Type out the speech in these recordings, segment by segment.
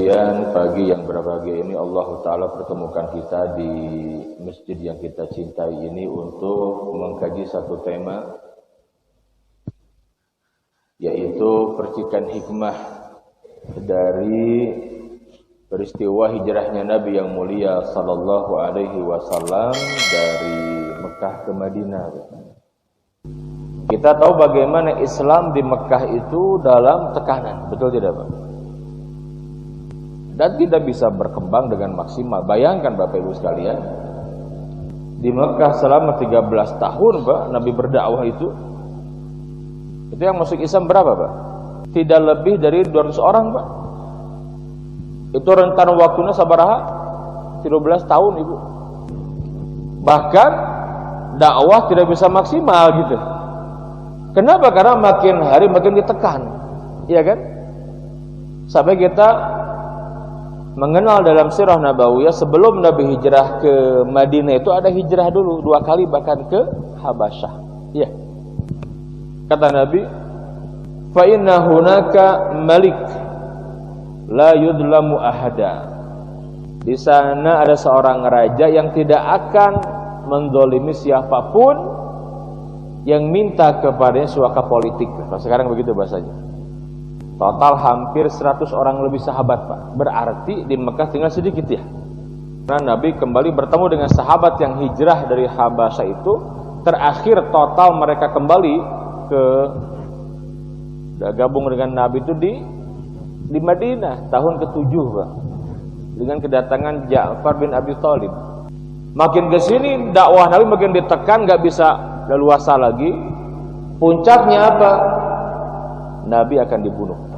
sekalian, pagi yang berbahagia ini Allah Ta'ala pertemukan kita di masjid yang kita cintai ini untuk mengkaji satu tema, yaitu percikan hikmah dari peristiwa hijrahnya Nabi yang mulia sallallahu alaihi wasallam dari Mekah ke Madinah. Kita tahu bagaimana Islam di Mekah itu dalam tekanan, betul tidak Pak? Dan tidak bisa berkembang dengan maksimal. Bayangkan Bapak Ibu sekalian, di Mekah selama 13 tahun Pak, Nabi berdakwah itu yang masuk Islam berapa Pak? Tidak lebih dari 200 orang Pak. Itu rentan waktunya sabaraha? 13 tahun Ibu. Bahkan dakwah tidak bisa maksimal gitu. Kenapa? Karena makin hari makin ditekan, iya kan? Sampai kita mengenal dalam sirah Nabawiyah, sebelum Nabi hijrah ke Madinah itu ada hijrah dulu 2 kali bahkan ke Habasyah. Iya. Kata Nabi, "Fa inna hunaka malik la yudlamu ahada." Di sana ada seorang raja yang tidak akan menzalimi siapapun yang minta kepadanya suaka politik. Sekarang begitu bahasanya. Total hampir 100 orang lebih sahabat Pak. Berarti di Mekah tinggal sedikit ya. Karena Nabi kembali bertemu dengan sahabat yang hijrah dari Habasyah itu. Terakhir total mereka kembali ke gabung dengan Nabi itu di Madinah tahun ke-7 Pak. Dengan kedatangan Ja'far bin Abi Thalib. Makin ke sini dakwah Nabi makin ditekan, enggak bisa leluasa lagi. Puncaknya apa? Nabi akan dibunuh.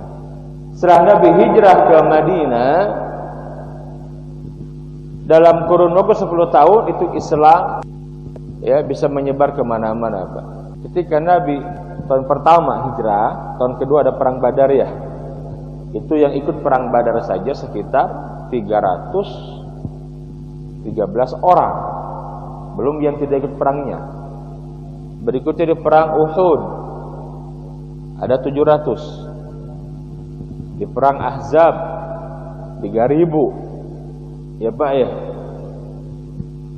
Setelah Nabi hijrah ke Madinah, dalam kurun waktu 10 tahun itu Islam ya bisa menyebar kemana-mana Pak. Ketika Nabi tahun pertama hijrah, tahun kedua ada perang Badar ya. Itu yang ikut perang Badar saja sekitar 313 orang. Belum yang tidak ikut perangnya. Berikutnya di perang Uhud ada 700. Di perang Ahzab 3.000. Ya Pak ya.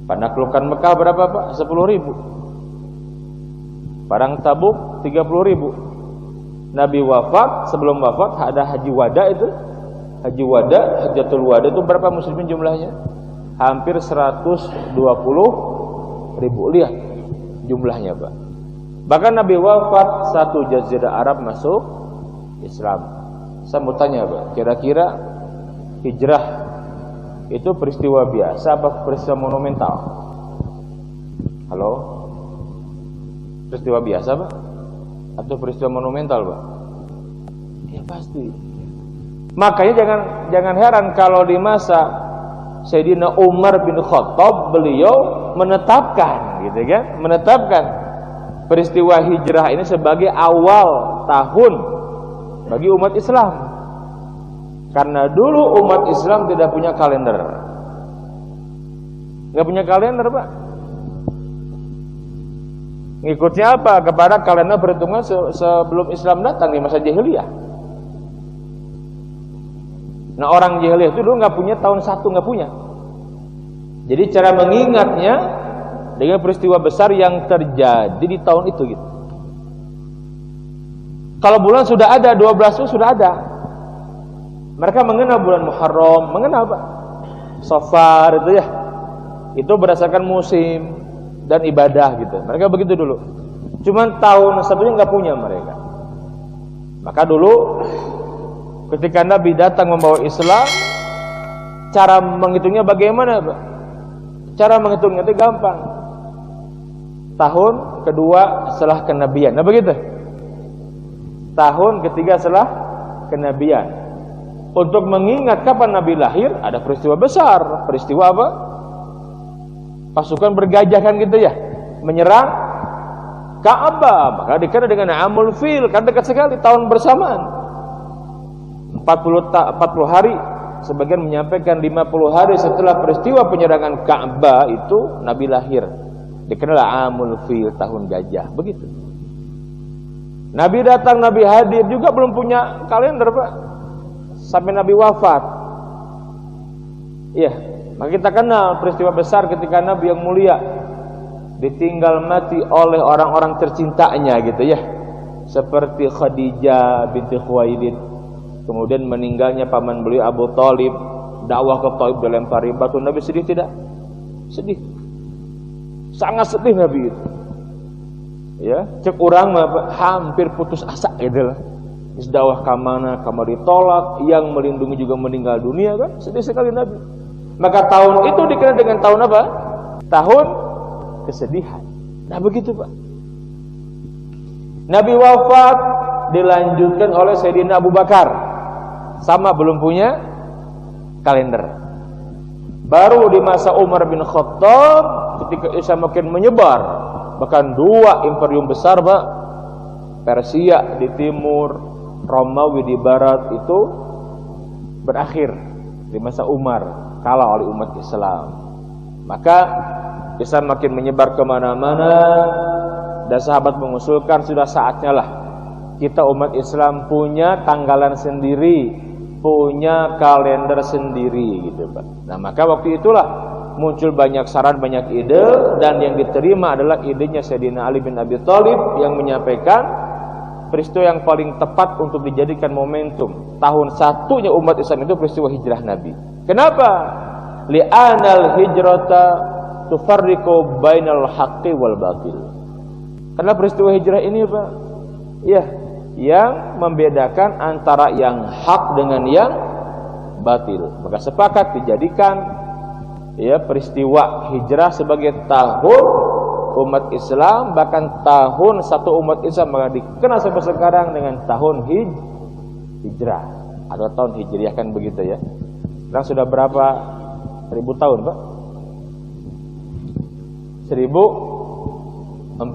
Panaklukan Mekah berapa Pak? 10.000. Perang Tabuk 30.000. Nabi wafat, sebelum wafat ada haji wada itu. Haji wada, hajatul wada itu berapa muslimin jumlahnya? Hampir 120.000. Lihat jumlahnya Pak. Bahkan Nabi wafat, satu jazirah Arab masuk Islam. Saya mau tanya Pak, kira-kira hijrah itu peristiwa biasa apa peristiwa monumental? Halo? Peristiwa biasa Pak? Atau peristiwa monumental Pak? Ya pasti. Makanya jangan heran kalau di masa Sayyidina Umar bin Khattab beliau menetapkan gitu kan? Menetapkan peristiwa hijrah ini sebagai awal tahun bagi umat Islam. Karena dulu umat Islam tidak punya kalender. Enggak punya kalender, Pak. Ngikutnya apa? Kepada kalender perhitungan sebelum Islam datang di masa jahiliyah. Nah, orang jahiliyah itu dulu enggak punya tahun 1, enggak punya. Jadi cara mengingatnya dengan peristiwa besar yang terjadi di tahun itu gitu. Kalau bulan sudah ada, 12 itu sudah ada. Mereka mengenal bulan Muharram, mengenal Pak. Safar itu ya. Itu berdasarkan musim dan ibadah gitu. Mereka begitu dulu. Cuman tahun sebelumnya nggak punya mereka. Maka dulu ketika Nabi datang membawa Islam, cara menghitungnya bagaimana Pak? Cara menghitungnya itu gampang. Tahun kedua setelah kenabian. Nah begitu. Tahun ketiga setelah kenabian. Untuk mengingat kapan Nabi lahir, ada peristiwa besar. Peristiwa apa? Pasukan bergajah kan gitu ya, menyerang Ka'bah. Maka dikenal dengan Amul Fil, kan dekat sekali tahun bersamaan. 40 hari. Sebagian menyampaikan 50 hari setelah peristiwa penyerangan Ka'bah itu Nabi lahir. Dikenal Amul Fil, tahun gajah. Begitu. Nabi datang, Nabi hadir juga belum punya kalender Pak. Sampai Nabi wafat Iya, maka kita kenal peristiwa besar ketika Nabi yang mulia ditinggal mati oleh orang-orang tercintanya gitu ya. Seperti Khadijah binti Khuwailid, kemudian meninggalnya paman beliau Abu Thalib, dakwah ke Thaif dilempari batu. Nabi sedih tidak? Sedih. Sangat sedih Nabi itu. Ya, cek orang hampir putus asa gitu lah. Dakwah kamana kamar ditolak, yang melindungi juga meninggal dunia kan, sedih sekali Nabi. Maka tahun itu dikenal dengan tahun apa? Tahun kesedihan. Nah begitu Pak. Nabi wafat dilanjutkan oleh Sayyidina Abu Bakar. Sama belum punya kalender. Baru di masa Umar bin Khattab ketika Islam makin menyebar, bahkan dua imperium besar Pak, Persia di timur, Romawi di barat itu berakhir di masa Umar, kalah oleh umat Islam. Maka Islam makin menyebar kemana-mana, dan sahabat mengusulkan sudah saatnya lah kita umat Islam punya tanggalan sendiri, punya kalender sendiri gitu Pak. Nah maka waktu itulah muncul banyak saran, banyak ide, dan yang diterima adalah idenya Sayyidina Ali bin Abi Thalib yang menyampaikan peristiwa yang paling tepat untuk dijadikan momentum tahun satunya umat Islam itu peristiwa hijrah Nabi. Kenapa? Li'anal hijrata tufarriqu bainal haqqi wal batil. Karena peristiwa hijrah ini Pak, ya, yang membedakan antara yang hak dengan yang batil. Maka sepakat dijadikan ya peristiwa hijrah sebagai tahun umat Islam, bahkan tahun satu umat Islam, maka dikenal sampai sekarang dengan tahun hijrah atau tahun hijriah kan begitu ya. Sekarang sudah berapa ribu tahun Pak? 1442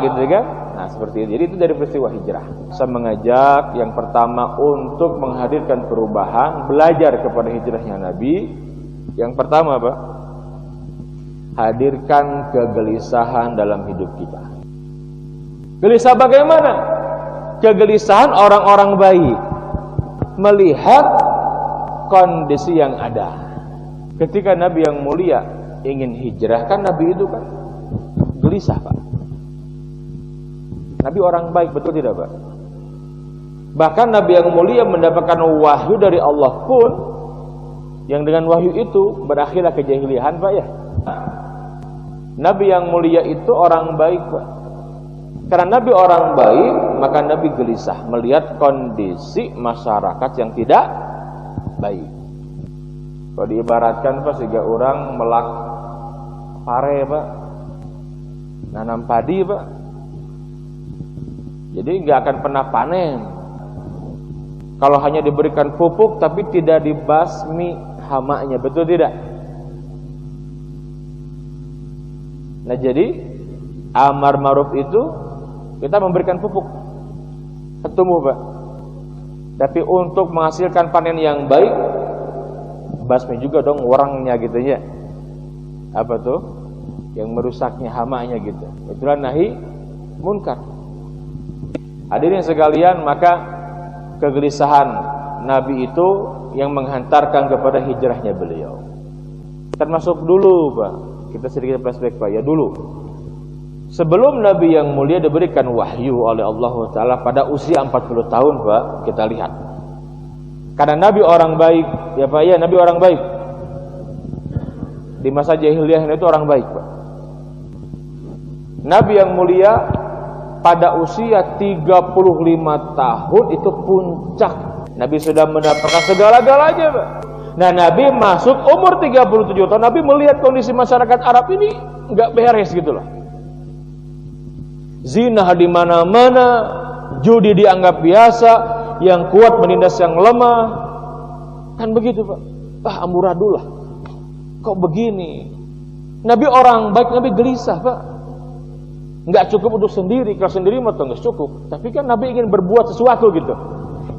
gitu kan. Nah seperti itu. Jadi itu dari peristiwa hijrah. Saya mengajak yang pertama untuk menghadirkan perubahan, belajar kepada hijrahnya Nabi. Yang pertama Pak, hadirkan kegelisahan dalam hidup kita. Gelisah bagaimana? Kegelisahan orang-orang baik melihat kondisi yang ada. Ketika Nabi yang mulia ingin hijrah, kan Nabi itu kan gelisah Pak. Nabi orang baik, betul tidak Pak? Bahkan Nabi yang mulia mendapatkan wahyu dari Allah pun, yang dengan wahyu itu berakhirlah kejahilian Pak ya. Nabi yang mulia itu orang baik Pak. Karena Nabi orang baik, maka Nabi gelisah melihat kondisi masyarakat yang tidak baik. Kalau diibaratkan Pak, sehingga orang melak pare Pak, nanam padi Pak, jadi nggak akan pernah panen kalau hanya diberikan pupuk tapi tidak dibasmi hamanya, betul tidak? Nah jadi amar ma'ruf itu kita memberikan pupuk, tumbuh Pak. Tapi untuk menghasilkan panen yang baik, basmi juga dong orangnya gitu ya. Apa tuh? Yang merusaknya hamanya gitu. Itulah nahi munkar. Hadirin sekalian, maka kegelisahan Nabi itu yang menghantarkan kepada hijrahnya beliau. Termasuk dulu Pak, kita sedikit flashback Pak ya, dulu sebelum Nabi yang mulia diberikan wahyu oleh Allah Ta'ala pada usia 40 tahun Pak, kita lihat. Karena Nabi orang baik, ya Pak ya, Nabi orang baik. Di masa jahiliyah itu orang baik Pak. Nabi yang mulia pada usia 35 tahun itu puncak. Nabi sudah mendapatkan segala-galanya Pak. Nah Nabi masuk umur 37 tahun, Nabi melihat kondisi masyarakat Arab ini nggak beres gitu loh. Zina di mana-mana, judi dianggap biasa, yang kuat menindas yang lemah. Kan begitu Pak. Amburadullah. Kok begini? Nabi orang baik, Nabi gelisah Pak. Enggak cukup untuk sendiri, kalau sendiri mah enggak cukup. Tapi kan Nabi ingin berbuat sesuatu gitu.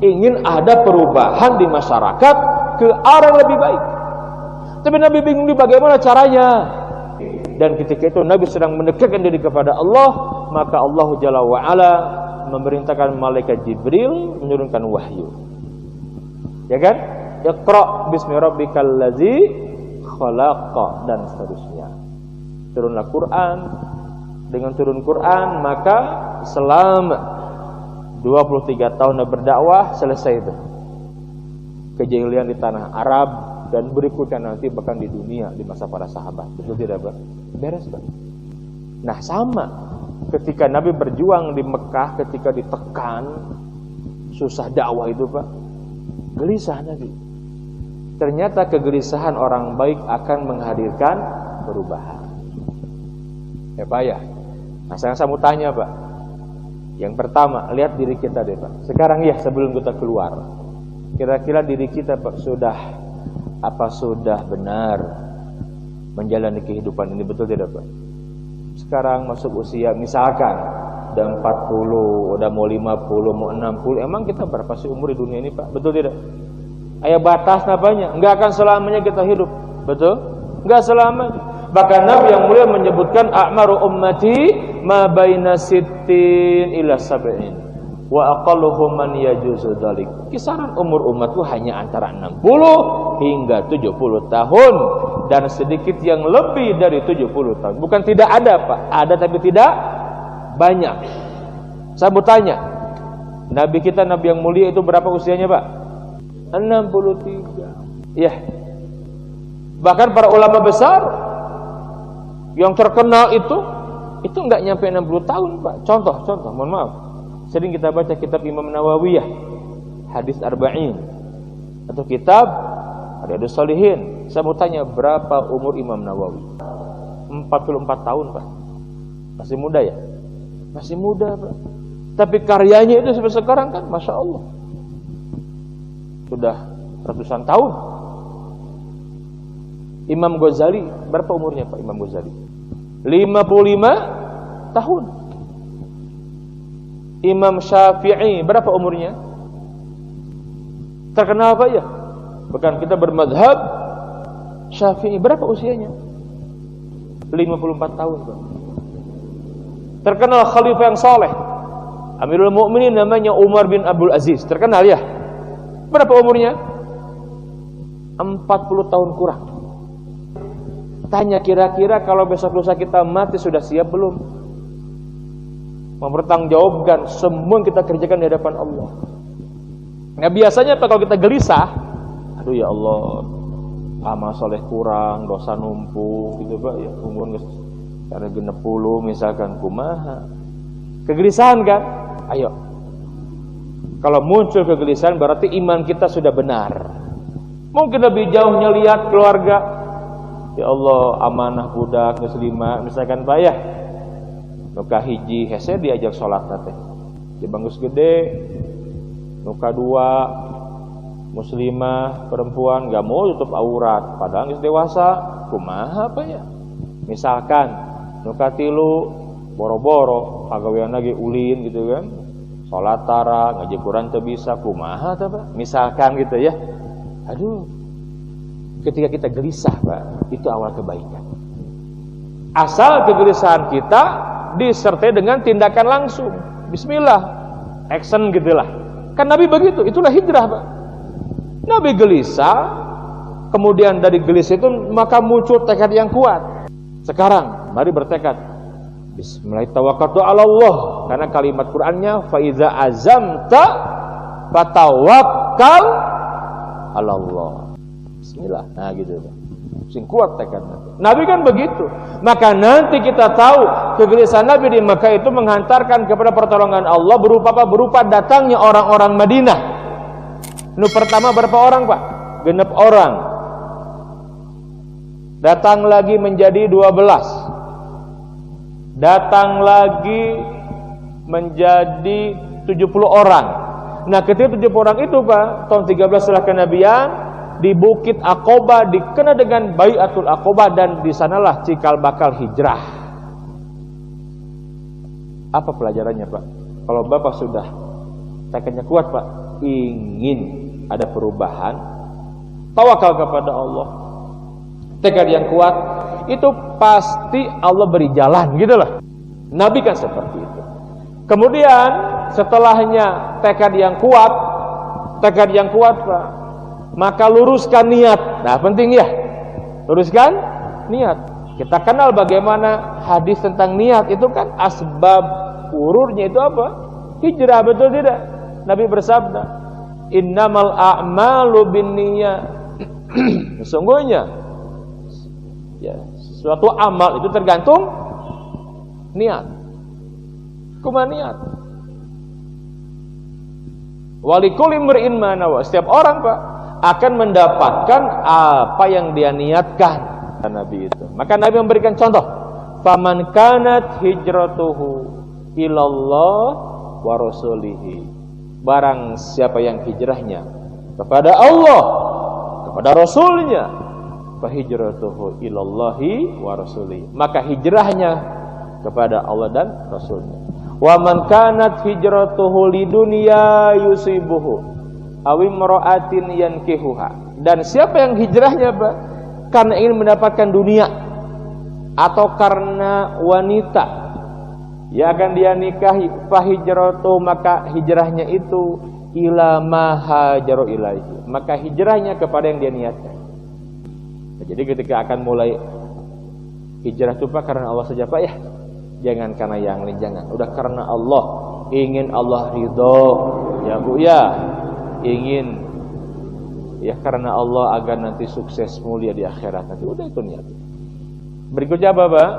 Ingin ada perubahan di masyarakat ke arah yang lebih baik. Tapi Nabi bingung bagaimana caranya. Dan ketika itu Nabi sedang mendekatkan diri kepada Allah, maka Allah Jalla wa'ala memerintahkan malaikat Jibril menurunkan wahyu. Ya kan? Iqra bismi rabbikal ladzi khalaq dan seterusnya. Turunlah Quran, dengan turun Quran maka selama 23 tahun berdakwah selesai itu kejahilian di tanah Arab dan berikutnya nanti bahkan di dunia di masa para sahabat. Betul tidak, Pak? Beres, Pak. Nah, sama ketika Nabi berjuang di Mekah, ketika ditekan susah dakwah itu, Pak, gelisah Nabi. Ternyata kegelisahan orang baik akan menghadirkan perubahan. Ya, Pak, ya. Nah, saya mau tanya, Pak. Yang pertama, lihat diri kita deh, Pak. Sekarang ya, sebelum kita keluar, kira-kira diri kita, Pak, sudah benar menjalani kehidupan ini, betul tidak, Pak? Sekarang masuk usia misalkan udah 40, udah mau 50, mau 60, emang kita berapa sih umur di dunia ini, Pak? Betul tidak? Aya batas napanya, enggak akan selamanya kita hidup, betul? Enggak selamanya. Bahkan Nabi yang mulia menyebutkan a'maru ummati ma baina sittin ila sab'in wa aqalluhum man yajuzu dzalik. Kisaran umur umatku hanya antara 60 hingga 70 tahun dan sedikit yang lebih dari 70 tahun. Bukan tidak ada, Pak. Ada tapi tidak banyak. Saya mau tanya, Nabi kita, Nabi yang mulia itu berapa usianya, Pak? 63. Ya. Bahkan para ulama besar yang terkenal itu enggak nyampe 60 tahun, Pak. Contoh, mohon maaf. Sering kita baca kitab Imam Nawawi, hadis Arba'in, atau kitab Riyadhus Shalihin. Saya mau tanya, berapa umur Imam Nawawi? 44 tahun, Pak. Masih muda ya? Masih muda, Pak. Tapi karyanya itu sampai sekarang kan, Masya Allah, sudah ratusan tahun. Imam Ghazali, berapa umurnya, Pak, Imam Ghazali? 55 tahun. Imam Syafi'i, berapa umurnya? Terkenal apa ya? Bahkan kita bermadhab Syafi'i, berapa usianya? 54 tahun, Pak. Terkenal khalifah yang saleh, Amirul Mukminin, namanya Umar bin Abdul Aziz. Terkenal ya? Berapa umurnya? 40 tahun kurang. Tanya, kira-kira kalau besok lusa kita mati sudah siap belum? Mempertanggungjawabkan semua yang kita kerjakan di hadapan Allah. Nah, biasanya kalau kita gelisah, aduh ya Allah, amal soleh kurang, dosa numpuk gitu, Pak, ya umur karena 60 misalkan, kumaha. Kegelisahan kan? Ayo. Kalau muncul kegelisahan berarti iman kita sudah benar. Mungkin lebih jauhnya lihat keluarga. Ya Allah, amanah budak muslimah misalkan, Pak, ya. Nuka hiji hese diajak salat teh. Di bangkus gede. Nuka dua muslimah perempuan enggak mau tutup aurat padahal geus dewasa. Kumaha, Pak, ya? Misalkan nuka tilu boro-boro pagawean lagi ulin gitu kan. Salat tara, ngaji Quran teu bisa, kumaha teh, Pak? Misalkan gitu ya. Aduh. Ketika kita gelisah, Pak, itu awal kebaikan. Asal kegelisahan kita disertai dengan tindakan langsung. Bismillah, action gitulah. Kan Nabi begitu, itulah hijrah, Pak. Nabi gelisah, kemudian dari gelisah itu maka muncul tekad yang kuat. Sekarang, mari bertekad. Bismillahirrahmanirrahim. Allah. Karena kalimat Qur'annya, fa iza azamta fatawakkal 'ala Allah. Bismillah. Nah gitu, Pak. Sing kuat tekadnya. Nabi kan begitu. Maka nanti kita tahu kegelisahan Nabi di Mekah itu menghantarkan kepada pertolongan Allah berupa apa? Berupa datangnya orang-orang Madinah. Nu pertama berapa orang, Pak? 6 orang. Datang lagi menjadi 12. Datang lagi menjadi 70 orang. Nah, ketika 70 orang itu, Pak, tahun 13 setelah kenabian, di Bukit Aqobah dikenal dengan Bai'atul Aqobah, dan di sanalah cikal bakal hijrah. Apa pelajarannya, Pak? Kalau Bapak sudah tekadnya kuat, Pak, ingin ada perubahan, tawakal kepada Allah. Tekad yang kuat itu pasti Allah beri jalan, gitu loh. Nabi kan seperti itu. Kemudian setelahnya tekad yang kuat, Pak, maka luruskan niat. Nah, penting ya. Luruskan niat. Kita kenal bagaimana hadis tentang niat itu kan asbab ururnya itu apa? Hijrah, betul tidak? Nabi bersabda, "Innamal a'malu binniyat." Sesungguhnya ya, suatu amal itu tergantung niat. Kumaha niat? Walikul imri'in ma nawa. Setiap orang, Pak, akan mendapatkan apa yang dia niatkan. Nabi itu. Maka Nabi memberikan contoh, faman kanat hijratuhu ilallah wa rasulihi. Barang siapa yang hijrahnya kepada Allah, kepada Rasulnya, fa hijratuhu ilallahi wa rasulihi. Maka hijrahnya kepada Allah dan Rasulnya. Wa man kanat hijratuhu lidunya yusibuhu aw imra'atin yankihuha. Dan siapa yang hijrahnya, Pak, karena ingin mendapatkan dunia atau karena wanita yang akan dia nikahi, fa hijratuhu, maka hijrahnya itu ila ma hajaru ilaihi, maka hijrahnya kepada yang dia niatkan. Nah, jadi ketika akan mulai hijrah itu, Pak, karena Allah saja, Pak, ya. Jangan karena yang lain, jangan. Udah karena Allah, ingin Allah ridho, ya Bu ya. Ingin ya karena Allah agar nanti sukses mulia di akhirat nanti. Udah itu niat. Berikutnya apa, Pak?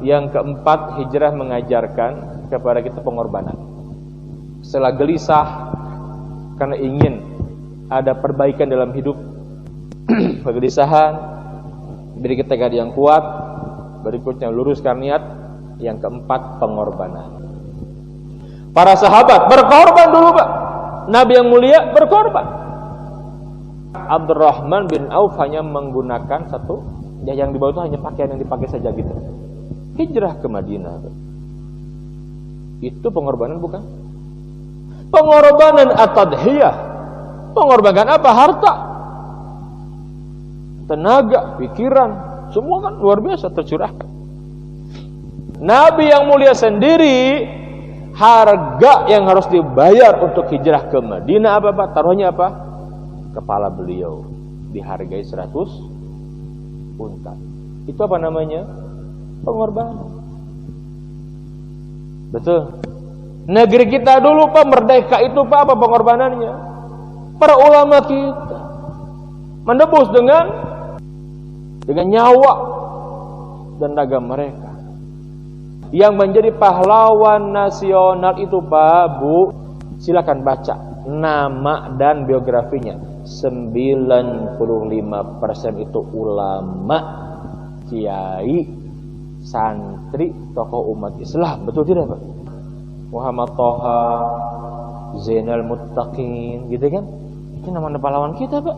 Yang keempat, hijrah mengajarkan kepada kita pengorbanan. Setelah gelisah karena ingin ada perbaikan dalam hidup, kegelisahan, beri ketegaran yang kuat. Berikutnya luruskan niat. Yang keempat, pengorbanan. Para sahabat berkorban dulu, Pak. Nabi yang mulia berkorban. Abdurrahman bin Auf hanya menggunakan satu, ya, yang di bawah itu hanya pakaian yang dipakai saja gitu. Hijrah ke Madinah. Itu pengorbanan bukan? Pengorbanan at-tadhiyah. Pengorbanan apa? Harta, tenaga, pikiran, semua kan luar biasa tercurahkan. Nabi yang mulia sendiri, harga yang harus dibayar untuk hijrah ke Madinah apa, Pak? Taruhnya apa? Kepala beliau dihargai 100 unta. Itu apa namanya? Pengorbanan. Betul. Negeri kita dulu, Pak, merdeka itu, Pak, apa pengorbanannya? Para ulama kita menebus dengan nyawa dan tenaga mereka. Yang menjadi pahlawan nasional itu, Pak, Bu, silakan baca nama dan biografinya. 95% itu ulama, kiai, santri, tokoh umat Islam. Betul tidak, Pak? Muhammad Toha, Zainal Muttaqin, gitu kan? Itu nama pahlawan kita, Pak.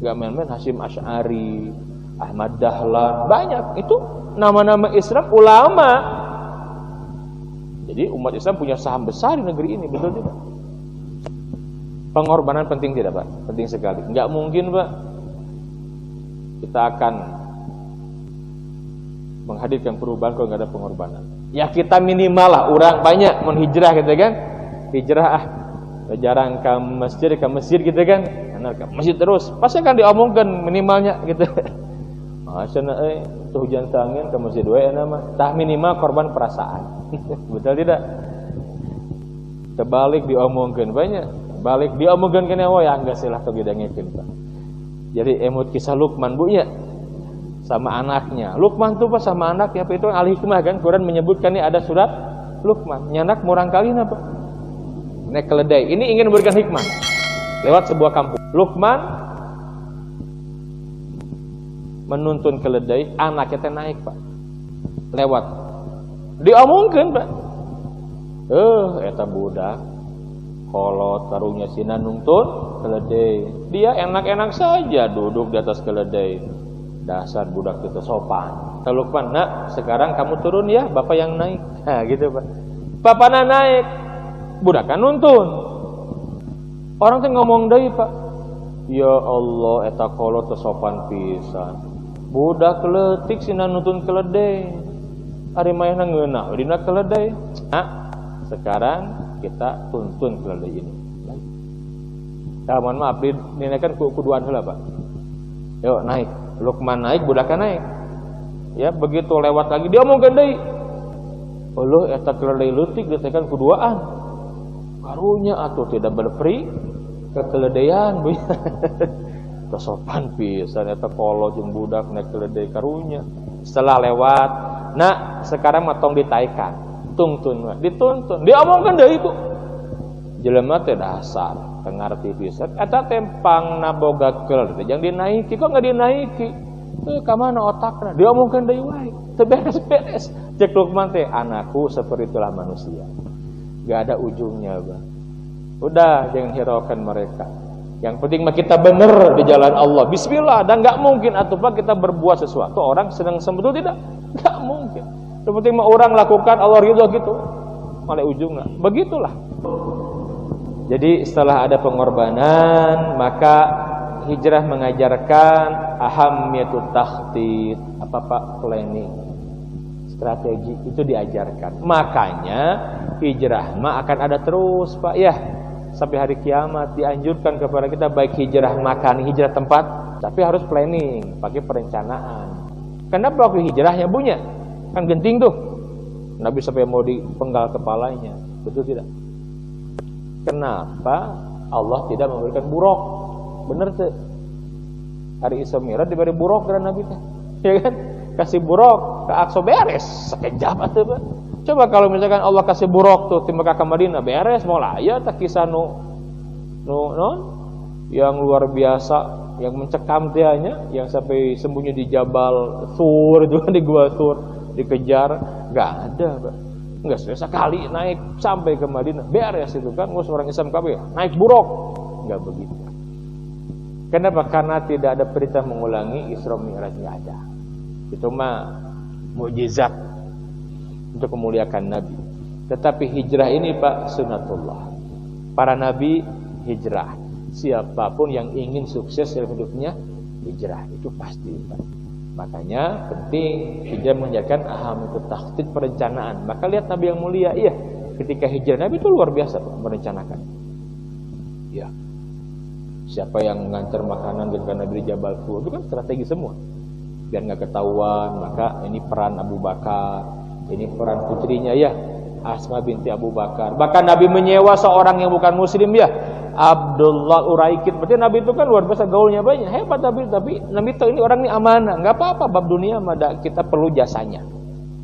Gak main-main. Hasyim Asy'ari, Ahmad Dahlan, banyak. Itu nama-nama Islam, ulama. Jadi umat Islam punya saham besar di negeri ini, betul tidak? Pengorbanan penting tidak, Pak? Penting sekali. Enggak mungkin, Pak, kita akan menghadirkan perubahan kalau enggak ada pengorbanan. Ya kita minimal lah, orang banyak menghijrah gitu kan. Hijrah jarang ke masjid gitu kan. Ke masjid terus. Pasti akan diomongkan minimalnya gitu. Masya tuh hujan angin ke masjid wae nama. Tah minimal korban perasaan. Betul tidak? Terbalik diomongkan banyak. Balik diomongkan kene wae angga silah teu gidangkeun, Pak. Jadi emut kisah Luqman, Bu, ya. Sama anaknya. Luqman tuh, Pak, sama anaknya, apa itu al-hikmah kan? Quran menyebutkan ini ada surat Luqman. Nyanak murang kalina, Pak. Nek keledai. Ini ingin memberikan hikmah lewat sebuah kampung. Luqman menuntun keledai, anaknya teh naik, Pak. Lewat. Diomongkeun, Pak. Eta budak kolot karunya sina nuntun keledai. Dia enak-enak saja duduk di atas keledai. Dasar budak itu sopan. Luqman, "Nak, sekarang kamu turun ya, bapak yang naik." Nah, gitu, Pak. Bapakna naik, budak kan nuntun. Orang teh ngomong deui, Pak. Ya Allah, eta kolot teu sopan pisan. Budak leutik sina nuntun keledai. Ari mayana ngeunah dina keledai. Nah, sekarang kita tuntun keledai ini. Mohon maaf, dinaikan kuduan heula, Pak. Yuk naik. Luqman naik, budakna naik. Ya, begitu lewat lagi dia omongkeun deui. Eueuh eta keledai leutik diteken kuduaan. Karunya atuh tidak berperi kekeledean bu. Sopan pisan eta kolo jeung budak naik keledai karunya. Setelah lewat, nah sekarang mah tong ditaikan. Tungtun, dituntun. Dia omongkeun deui itu. Jelema teh dasar, teu ngarti pisan. Eta tempang naboga keledai jeung dinaiki kok enggak dinaiki. Teu ka mana otakna? Dia omongkeun deui wae. Teu beres-beres. Cek Luqman teh, anakku seperti itulah manusia. Gak ada ujungnya, Bang. Udah, jangan hiraukan mereka. Yang penting mah kita benar di jalan Allah. Bismillah, dan gak mungkin atuh Pak kita berbuat sesuatu orang sedang sembetul tidak. Gak mungkin. Yang penting mah orang lakukan Allah ridho gitu. Malah ujungnya. Begitulah. Jadi setelah ada pengorbanan, maka hijrah mengajarkan ahamiyatut takhtit. Apa Pak? Planning. Strategi itu diajarkan. Makanya hijrah mah akan ada terus, Pak. Ya, sampai hari kiamat dianjurkan kepada kita baik hijrah makan, hijrah tempat, tapi harus planning, pakai perencanaan. Kenapa waktu hijrahnya punya? Kan genting tuh. Nabi sampai mau dipenggal kepalanya. Betul tidak? Kenapa Allah tidak memberikan buruk? Bener tuh. Hari Isra Mi'raj diberi buruk karena Nabi teh. Ya kan? Kasih buruk ke Aqsa beres sekejap atuh Pak. Coba kalau misalkan Allah kasih buruk tuh di Mekah ke Madinah beres mola ya tak kisah yang luar biasa yang mencekam tianya yang sampai sembunyi di Jabal Sur juga di Gua Sur dikejar enggak ada Pak. Enggak sekali naik sampai ke Madinah beres itu kan ngurus orang Islam kabeh naik buruk. Enggak begitu. Kenapa? Karena tidak ada perintah mengulangi Isra Mi'raj enggak ada. Itu mah mukjizat untuk memuliakan Nabi. Tetapi hijrah ini Pak sunatullah. Para nabi hijrah. Siapapun yang ingin sukses dalam hidupnya hijrah itu pasti Pak. Makanya penting hijrah mengajarkan ahamiyatut takhtit perencanaan. Maka lihat Nabi yang mulia, iya, ketika hijrah Nabi itu luar biasa Pak, merencanakan. Ya. Siapa yang mengantar makanan ketika Nabi di Jabal Tur itu kan strategi semua. Biar nggak ketahuan, maka ini peran Abu Bakar, ini peran putrinya ya Asma binti Abu Bakar. Bahkan Nabi menyewa seorang yang bukan muslim ya Abdullah Uraikid. Berarti Nabi itu kan luar biasa gaulnya banyak, hebat tapi Nabi tahu ini orang ini amanah, nggak apa-apa bab dunia mah kita perlu jasanya.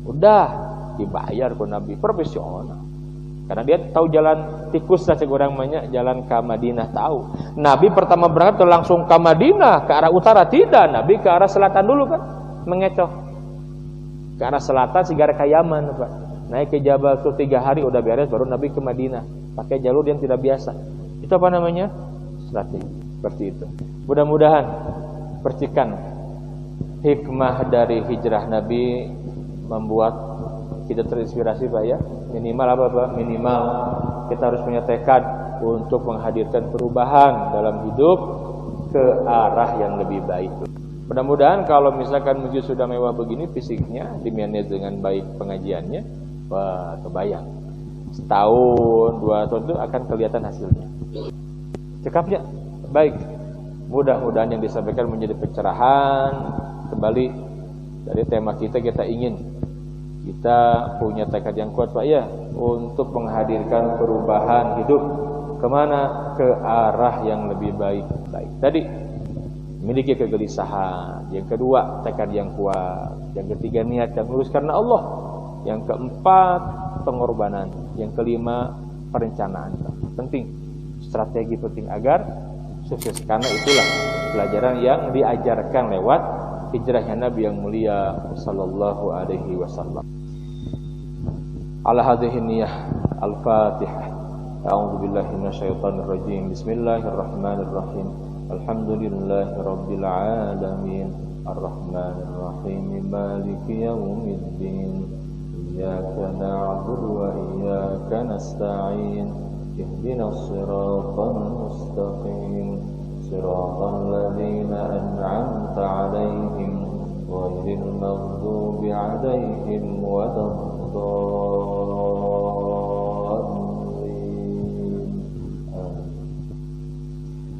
Udah dibayar ke Nabi profesional. Karena dia tahu jalan tikus saja orang banyak jalan ke Madinah tahu. Nabi pertama berangkat langsung ke Madinah ke arah utara tidak, Nabi ke arah selatan dulu kan mengecoh. Ke arah selatan sigara ke Yaman Pak. Naik ke Jabal Tur 3 hari udah beres baru Nabi ke Madinah. Pakai jalur yang tidak biasa. Itu apa namanya? Strategi. Seperti itu. Mudah-mudahan percikan hikmah dari hijrah Nabi membuat kita terinspirasi Pak ya. Minimal apa Pak? Minimal kita harus punya tekad untuk menghadirkan perubahan dalam hidup ke arah yang lebih baik. Mudah-mudahan kalau misalkan menuju sudah mewah begini fisiknya, dimanage dengan baik pengajiannya, wah kebayang. Setahun, 2 tahun itu akan kelihatan hasilnya. Cekapnya baik. Mudah-mudahan yang disampaikan menjadi pencerahan. Kembali dari tema kita ingin kita punya tekad yang kuat Pak ya untuk menghadirkan perubahan hidup kemana? Ke arah yang lebih baik. Tadi memiliki kegelisahan. Yang kedua tekad yang kuat. Yang ketiga niat yang lurus karena Allah. Yang keempat pengorbanan. Yang kelima perencanaan. Penting strategi penting agar sukses karena itulah pelajaran yang diajarkan lewat hijrahnya Nabi yang mulia sallallahu alaihi wasallam. Ala hadhihi niyyah al-Fatihah. A'udzu billahi minasyaitonir rajim. Bismillahirrahmanirrahim. Alhamdulillahirabbil alamin. Arrahmanir rahim. Maliki yaumiddin. Iyyaka na'budu wa iyyaka nasta'in. Ihdinas siratal mustaqim. Siratal ladzina an'amta 'alaihim ghairil maghdubi 'alaihim waladdallin.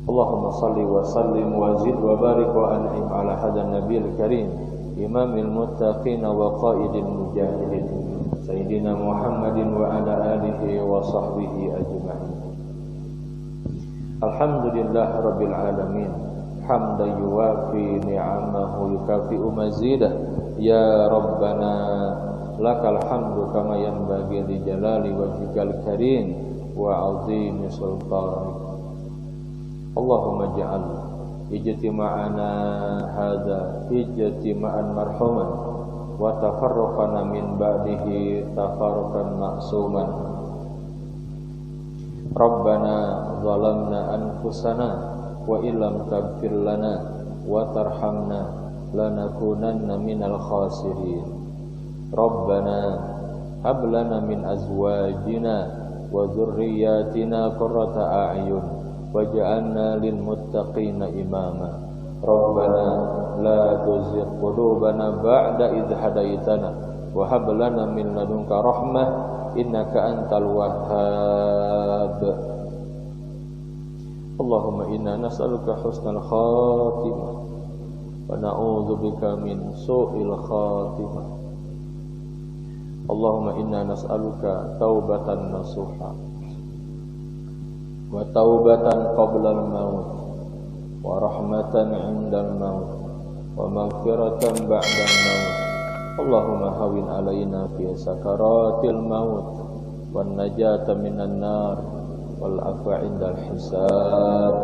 Allahumma salli wa sallim wa zid wa barik wa an'im ala hadan nabiyil karim imamil muttaqin wa qaidil mujahidin sayyidina Muhammadin wa ala alihi wa sahbihi ajma'in. Alhamdulillah rabbil alamin hamdan yuwafi ni'amahu yukafi'u mazidah ya rabbana lakal hamdu kama yanbaghi li jalali wajhikal karim wa 'azimi sultanik. Allahumma ja'al ijtima'ana hadza ijtima'an marhuman wa tafarruqana min ba'dihi tafarruqan ma'suman. Rabbana zalamna anfusana wa illam taghfir lana wa tarhamna lanakunanna minal khasirin. Rabbana hab lana min azwajina wa dhurriyyatina qurrata a'yun waj'alna lil muttaqina imama. Rabbana la tuzigh qulubana ba'da idh hadaitana wa hab lana min ladunka rahmah innaka antal wahhab. Allahumma inna nas'aluka husnal khatimah wa na'udzubika min su'il khatimah. Allahumma inna nas'aluka taubatan nasuha wa taubatan qabla al-maut wa rahmatan 'inda al-maut wa maghfiratan ba'da al-maut. Allahumma hawin alaina fi sakaratil maut wan najata minan nar wal afwa 'inda al-hisab.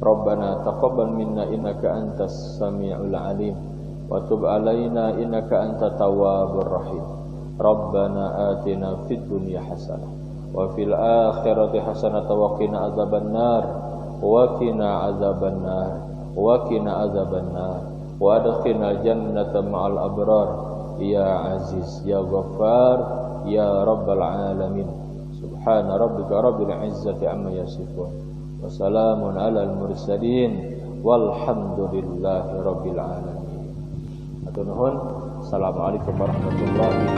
Rabbana taqabbal minna innaka antas samiul alim wa tub alaina innaka antat tawwabur rahim. Rabbana atina fid dunya hasanah wa fil akhirati hasanatan wa qina adzabannar wa qina adzabannar wa qina adzabannar wa adkhilna jannata ma'al abrar ya aziz ya ghaffar ya rabbal alamin. Subhana rabbika rabbil izzati amma yasifun wa salamun alal mursalin walhamdulillahi rabbil alamin. Atur nuhun. Assalamualaikum warahmatullahi